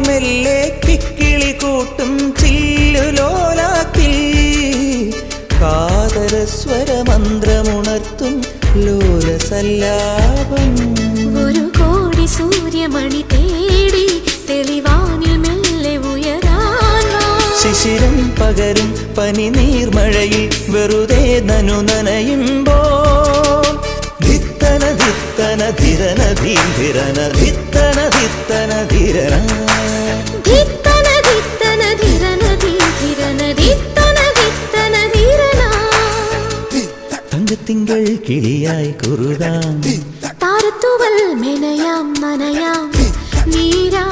മെല്ലെ കിക്കിളി കൂട്ടും ചില്ലുലോലാക്കിൽ കാതരസ്വരമന്ത്രമുണർത്തും ലോലസല്ലാപം. ഒരു കോടി സൂര്യമണി തേടി തെളിവാനിൽ മെല്ലെ ഉയരാൻ ശിശിരം പകരും പനി നീർമഴയിൽ വെറുതെ നനു നനയുമ്പോൾ ധിത്തന ധിത്തന ധിരന ധീരന ധിത്തന ധിത്തന ധിരന ധിത്തന ധിത്തന ധിരന ധീരന ധിത്തന ധിത്തന ധിരന. തങ്കത്തിങ്കൾ കിളിയായി കുറുകാം താരത്തുവൽ മെനയാം നനയാം നീരാ